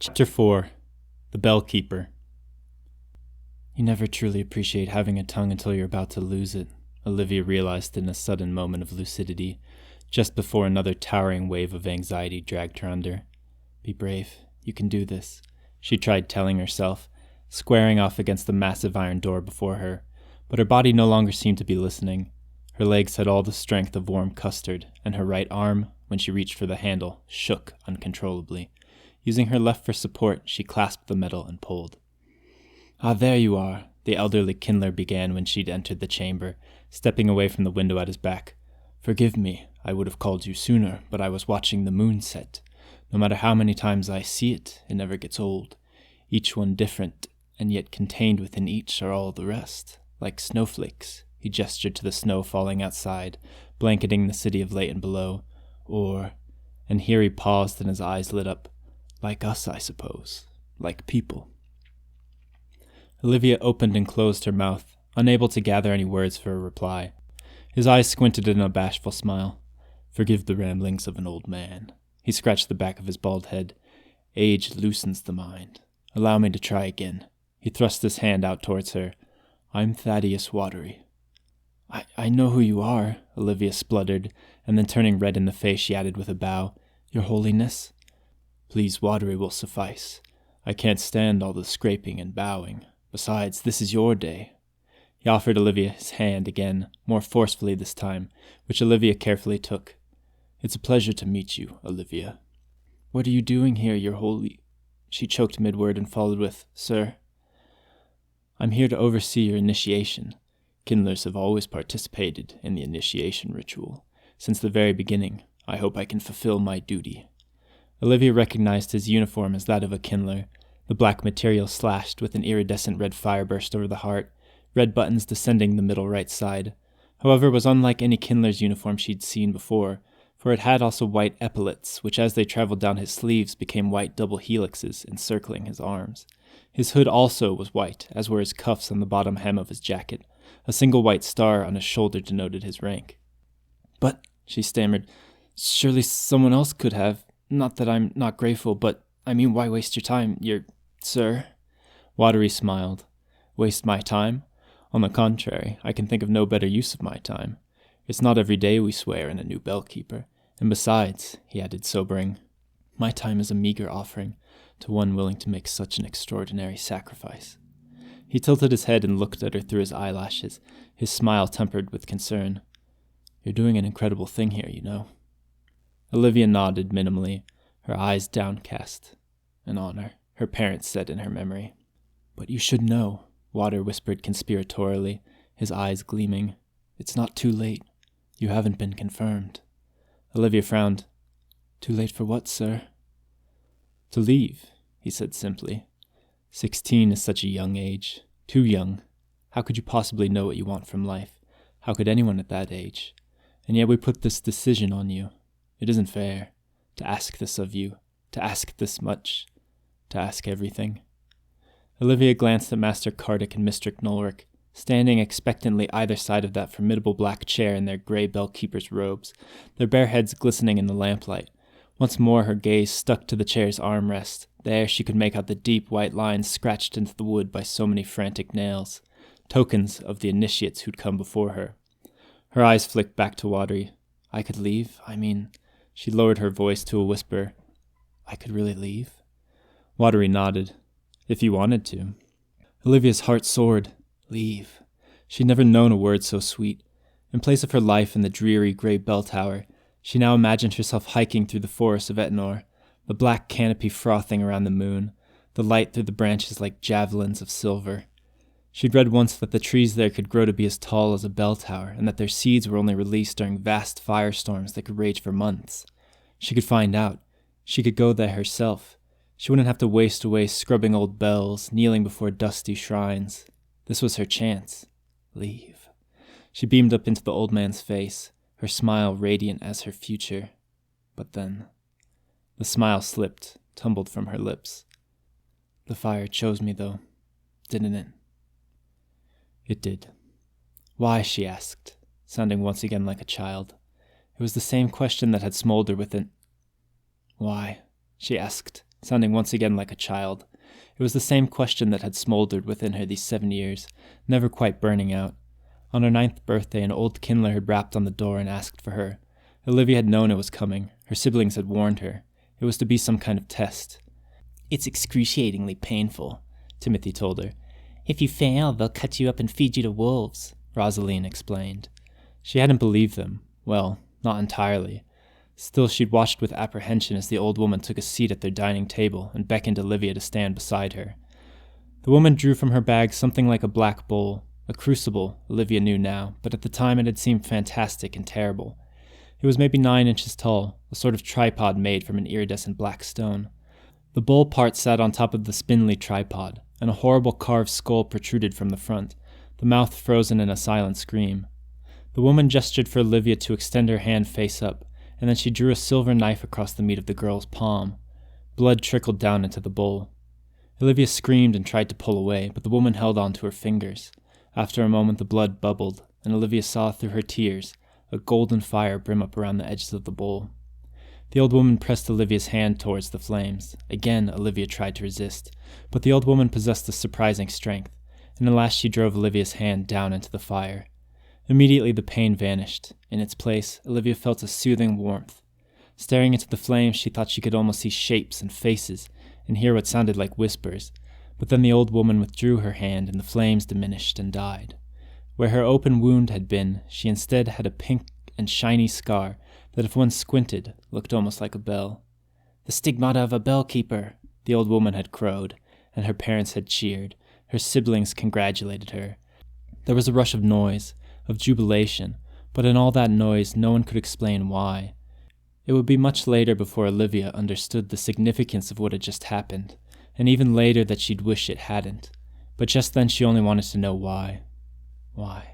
Chapter 4. The Bellkeeper. You never truly appreciate having a tongue until you're about to lose it, Olivia realized in a sudden moment of lucidity, just before another towering wave of anxiety dragged her under. Be brave. You can do this, she tried telling herself, squaring off against the massive iron door before her, but her body no longer seemed to be listening. Her legs had all the strength of warm custard, and her right arm, when she reached for the handle, shook uncontrollably. Using her left for support, she clasped the metal and pulled. "Ah, there you are," the elderly kindler began when she'd entered the chamber, stepping away from the window at his back. "Forgive me, I would have called you sooner, but I was watching the moon set. No matter how many times I see it, it never gets old. Each one different, and yet contained within each are all the rest. Like snowflakes," he gestured to the snow falling outside, blanketing the city of Leighton below. And here he paused and his eyes lit up. "Like us, I suppose. Like people." Olivia opened and closed her mouth, unable to gather any words for a reply. His eyes squinted in a bashful smile. "Forgive the ramblings of an old man." He scratched the back of his bald head. "Age loosens the mind. Allow me to try again." He thrust his hand out towards her. "I'm Thaddeus Watery." I know who you are," Olivia spluttered, and then turning red in the face she added with a bow, "Your Holiness." "Please, Watery will suffice. I can't stand all the scraping and bowing. Besides, this is your day." He offered Olivia his hand again, more forcefully this time, which Olivia carefully took. "It's a pleasure to meet you, Olivia." "What are you doing here, Your Holy—" She choked mid-word and followed with, "Sir." "I'm here to oversee your initiation. Kindlers have always participated in the initiation ritual. Since the very beginning, I hope I can fulfill my duty." Olivia recognized his uniform as that of a kindler, the black material slashed with an iridescent red fireburst over the heart, red buttons descending the middle right side. However, it was unlike any kindler's uniform she'd seen before, for it had also white epaulets, which as they traveled down his sleeves became white double helixes encircling his arms. His hood also was white, as were his cuffs on the bottom hem of his jacket. A single white star on his shoulder denoted his rank. "But," she stammered, "surely someone else could have. Not that I'm not grateful, but, I mean, why waste your time, sir?" Watery smiled. "Waste my time? On the contrary, I can think of no better use of my time. It's not every day we swear in a new bellkeeper. And besides," he added, sobering, "my time is a meager offering to one willing to make such an extraordinary sacrifice." He tilted his head and looked at her through his eyelashes, his smile tempered with concern. "You're doing an incredible thing here, you know." Olivia nodded minimally, her eyes downcast. "An honor," her parents said in her memory. "But you should know," Water whispered conspiratorially, his eyes gleaming. "It's not too late. You haven't been confirmed." Olivia frowned. "Too late for what, sir?" "To leave," he said simply. 16 is such a young age. Too young. How could you possibly know what you want from life? How could anyone at that age? And yet we put this decision on you. It isn't fair. To ask this of you. To ask this much. To ask everything." Olivia glanced at Master Cardick and Mistress Nulric, standing expectantly either side of that formidable black chair in their grey bellkeeper's robes, their bare heads glistening in the lamplight. Once more her gaze stuck to the chair's armrest. There she could make out the deep white lines scratched into the wood by so many frantic nails, tokens of the initiates who'd come before her. Her eyes flicked back to Watery. "I could leave? I mean," she lowered her voice to a whisper, "I could really leave?" Watery nodded. "If you wanted to." Olivia's heart soared. Leave. She'd never known a word so sweet. In place of her life in the dreary grey bell tower, she now imagined herself hiking through the forest of Etnor, the black canopy frothing around the moon, the light through the branches like javelins of silver. She'd read once that the trees there could grow to be as tall as a bell tower, and that their seeds were only released during vast firestorms that could rage for months. She could find out. She could go there herself. She wouldn't have to waste away scrubbing old bells, kneeling before dusty shrines. This was her chance. Leave. She beamed up into the old man's face, her smile radiant as her future. But then the smile slipped, tumbled from her lips. "The fire chose me, though, didn't it?" It did. "Why?" she asked, sounding once again like a child. It was the same question that had smoldered within. "Why?" she asked, sounding once again like a child. It was the same question that had smoldered within her these 7 years, never quite burning out. On her 9th birthday, an old kindler had rapped on the door and asked for her. Olivia had known it was coming. Her siblings had warned her. It was to be some kind of test. "It's excruciatingly painful," Timothy told her. "If you fail, they'll cut you up and feed you to wolves," Rosaline explained. She hadn't believed them. Well, not entirely. Still, she'd watched with apprehension as the old woman took a seat at their dining table and beckoned Olivia to stand beside her. The woman drew from her bag something like a black bowl, a crucible, Olivia knew now, but at the time it had seemed fantastic and terrible. It was maybe 9 inches tall, a sort of tripod made from an iridescent black stone. The bowl part sat on top of the spindly tripod, and a horrible carved skull protruded from the front, the mouth frozen in a silent scream. The woman gestured for Olivia to extend her hand face up, and then she drew a silver knife across the meat of the girl's palm. Blood trickled down into the bowl. Olivia screamed and tried to pull away, but the woman held on to her fingers. After a moment the blood bubbled, and Olivia saw through her tears a golden fire brim up around the edges of the bowl. The old woman pressed Olivia's hand towards the flames. Again Olivia tried to resist, but the old woman possessed a surprising strength, and at last she drove Olivia's hand down into the fire. Immediately the pain vanished. In its place, Olivia felt a soothing warmth. Staring into the flames, she thought she could almost see shapes and faces, and hear what sounded like whispers, but then the old woman withdrew her hand and the flames diminished and died. Where her open wound had been, she instead had a pink and shiny scar that, if one squinted, looked almost like a bell. "The stigmata of a bell-keeper," the old woman had crowed, and her parents had cheered. Her siblings congratulated her. There was a rush of noise, of jubilation, but in all that noise no one could explain why. It would be much later before Olivia understood the significance of what had just happened, and even later that she'd wish it hadn't. But just then she only wanted to know why. Why?